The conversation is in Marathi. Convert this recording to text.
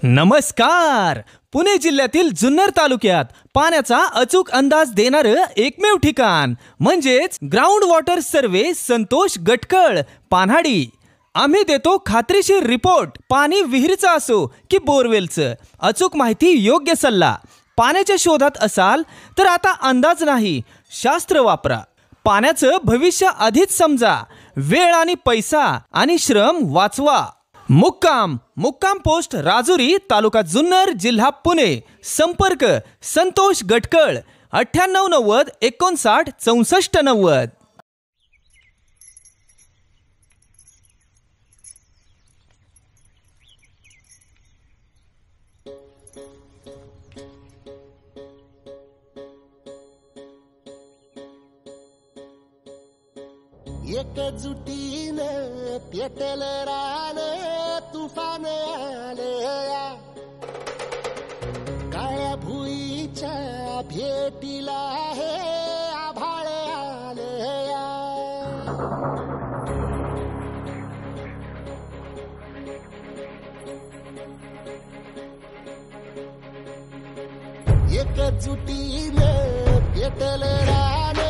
नमस्कार. पुणे जिल्ह्यातील जुन्नर तालुक्यात पाण्याचा अचूक अंदाज देणारं एकमेव ठिकाण म्हणजेच ग्राउंड वॉटर सर्वे संतोष गटकळ पान्हाडी. आम्ही देतो खात्रीशीर रिपोर्ट. पाणी विहिरीचं असो की बोरवेलचं, अचूक माहिती, योग्य सल्ला. पाण्याच्या शोधात असाल तर आता अंदाज नाही, शास्त्र वापरा. पाण्याचं भविष्य आधीच समजा. वेळ आणि पैसा आणि श्रम वाचवा. मुक्काम पोस्ट राजुरी, तालुका जुन्नर, जिल्हा पुणे. संपर्क संतोष गटकळ 9890 59 64 90. एकजुटीनं पेटल रान, तुफान आलया. काळ्या भुईच्या भेटीला हे आभाळ आलया. एकजुटीनं पेटल रान,